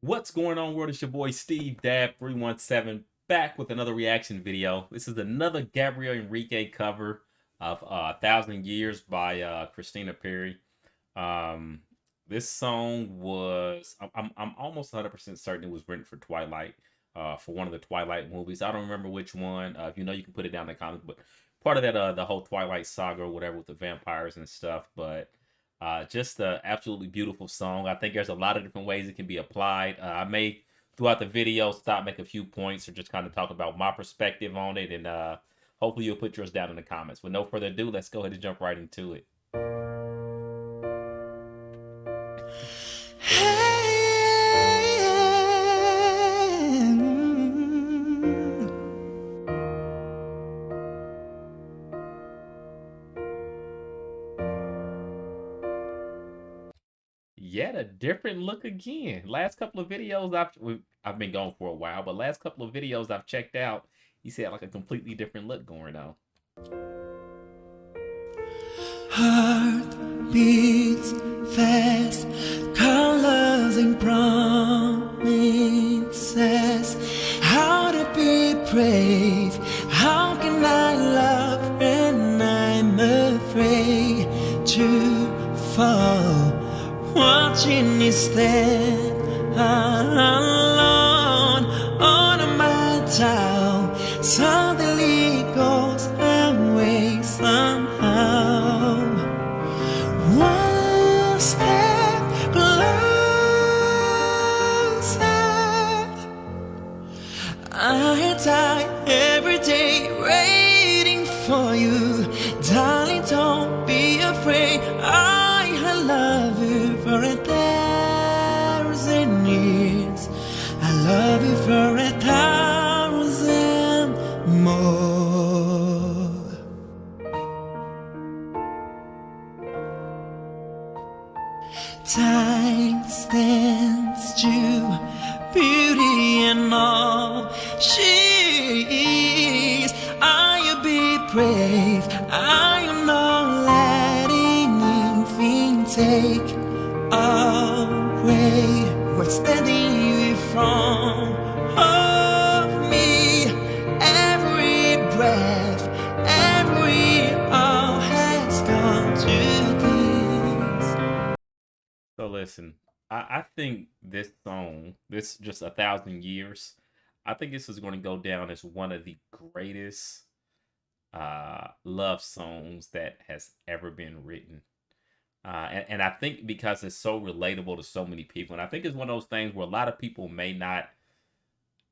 What's going on, world? It's your boy Steve Dab 317 back with another reaction video. This is another Gabriel Henrique cover of "Thousand Years" by Christina Perri. Um, this song was I'm almost 100% certain it was written for Twilight, for one of the Twilight movies. I don't remember which one. If you know, you can put it down in the comments. But part of that the whole Twilight saga or whatever with the vampires and stuff. But just a absolutely beautiful song. I think there's a lot of different ways it can be applied. I may throughout the video stop, make a few points, or just kind of talk about my perspective on it, and hopefully you'll put yours down in the comments. With no further ado, let's go ahead and jump right into it. Yet a different look again. Last couple of videos I've been gone for a while, but last couple of videos I've checked out, he said like a completely different look going on. Heart beats fast, colors and promises. How to be brave? How can I love when I'm afraid to fall? Watching instead alone on my town, suddenly goes away somehow. One step closer, I die every day waiting for you, darling. Don't be afraid. I love you for 1,000 years. I love you for 1,000 more. Time stands due, beauty and all she is. Are you be brave? I am not letting anything take away what's standing you from me. Every breath, every all has come to this. So listen, I think this song, this just 1,000 years, I think this is going to go down as one of the greatest love songs that has ever been written. And I think because it's so relatable to so many people, and I think it's one of those things where a lot of people may not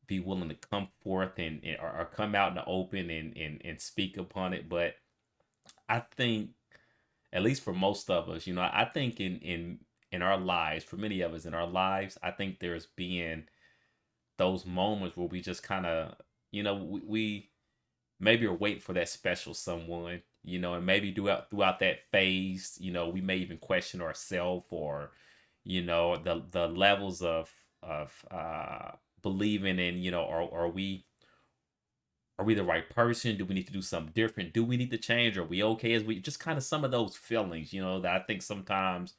be willing to come forth or come out in the open and speak upon it. But I think, at least for most of us, I think in our lives, for many of us in our lives, I think there's been those moments where we just kind of, we maybe are waiting for that special someone, and maybe throughout that phase, we may even question ourselves, or, the levels of believing in, are we the right person? Do we need to do something different? Do we need to change? Are we okay as we just kind of some of those feelings, that I think sometimes,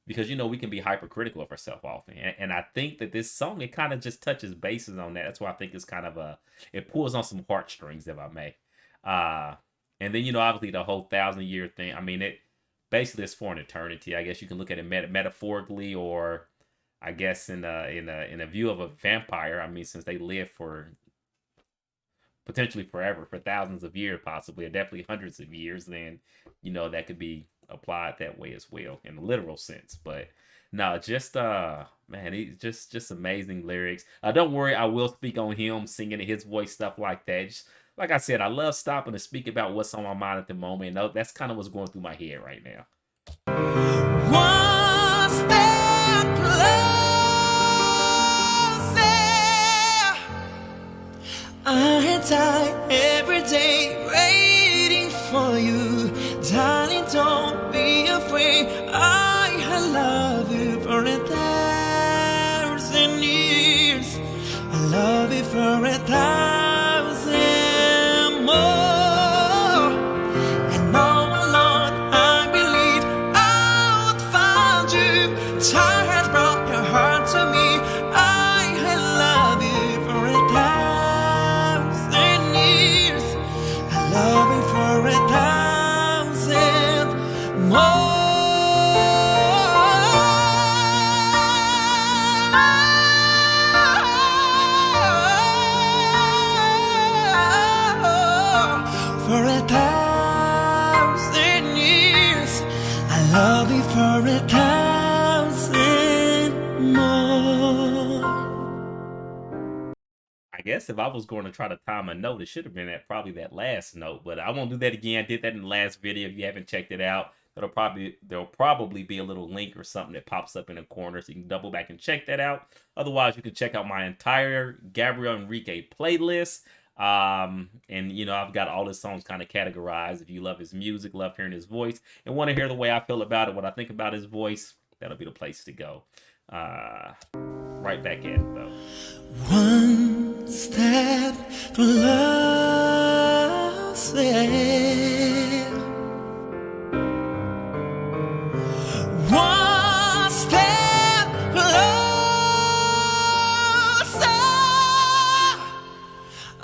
because we can be hypercritical of ourselves often, and I think that this song, it kind of just touches bases on that. That's why I think it's kind of it pulls on some heartstrings, if I may. And then obviously the whole 1,000 year thing. I mean, it basically is for an eternity. I guess you can look at it metaphorically, or I guess in a view of a vampire. I mean, since they live for potentially forever, for thousands of years, possibly, or definitely hundreds of years, then that could be applied that way as well in a literal sense. But no, just man, he just amazing lyrics. Don't worry, I will speak on him singing in his voice, stuff like that. Just, like I said, I love stopping to speak about what's on my mind at the moment. That's kind of what's going through my head right now. One step closer, I die every day waiting for you, darling. Don't be afraid. I love you for 1,000 years. I love you for 1,000 more. And all along I believe I would find you. Time has brought your heart to me. for 1,000 more. I guess if I was going to try to time a note, it should have been at probably that last note, but I won't do that again. I did that in the last video. If you haven't checked it out, there'll probably be a little link or something that pops up in the corner, so you can double back and check that out. Otherwise, you can check out my entire Gabriel Henrique playlist. And you know, I've got all his songs kind of categorized. If you love his music, love hearing his voice, and want to hear the way I feel about it, what I think about his voice, that'll be the place to go. Right back at it though. One step closer. One step closer.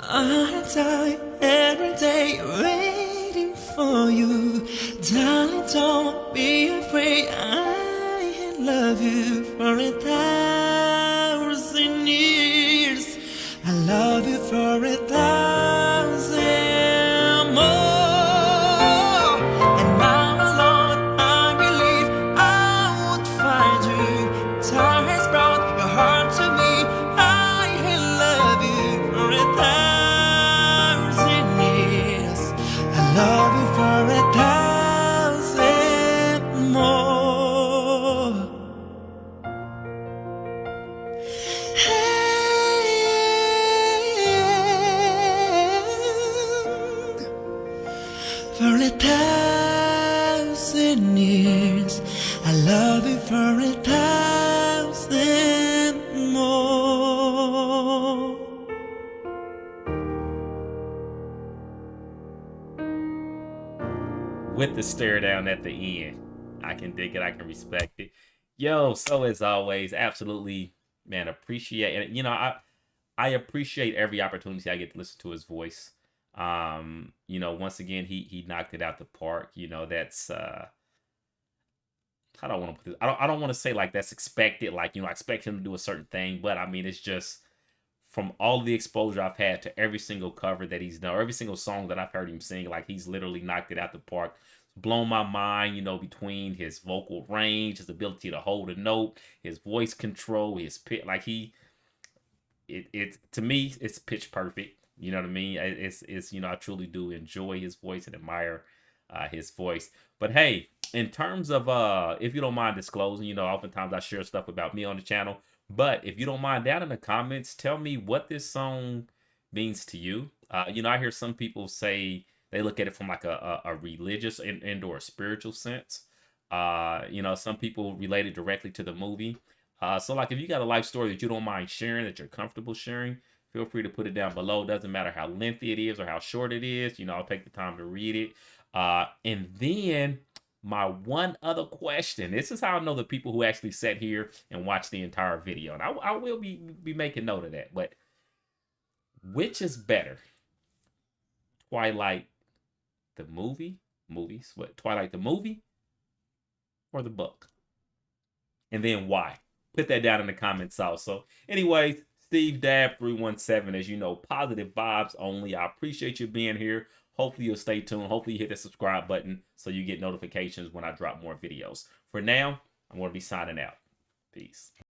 I die every day waiting for you. Darling, don't be afraid. I love you for 1,000 years. I love you for 1,000 more. And now alone I believe I would find you. Time has brought your heart to me. I love you for 1,000 years. I love you for 1,000 more. For 1,000 years, I love you for 1,000 more. With the stare down at the end, I can dig it. I can respect it. Yo, so as always, absolutely, man, appreciate it. You know, I appreciate every opportunity I get to listen to his voice. You know, once again, he knocked it out the park. You know, that's how do I want to put this? I don't want to say like that's expected, like, you know, I expect him to do a certain thing, but I mean, it's just from all the exposure I've had to every single cover that he's done, or every single song that I've heard him sing, like he's literally knocked it out the park. Blown my mind, you know, between his vocal range, his ability to hold a note, his voice control, his pitch, like it to me, it's pitch perfect. You know what I mean? It's you know, I truly do enjoy his voice and admire his voice. But hey, in terms of if you don't mind disclosing, you know, oftentimes I share stuff about me on the channel. But if you don't mind, down in the comments, tell me what this song means to you. You know, I hear some people say they look at it from like a religious and or a spiritual sense. You know, some people relate it directly to the movie. So like if you got a life story that you don't mind sharing, that you're comfortable sharing, feel free to put it down below. Doesn't matter how lengthy it is or how short it is. You know, I'll take the time to read it. And then my one other question. This is how I know the people who actually sat here and watched the entire video. And I will be making note of that. But which is better? Twilight the movies, what, Twilight the movie or the book? And then why? Put that down in the comments also. Anyways, Steve Dab 317, as you know, positive vibes only. I appreciate you being here. Hopefully you'll stay tuned. Hopefully you hit the subscribe button so you get notifications when I drop more videos. For now, I'm going to be signing out. Peace.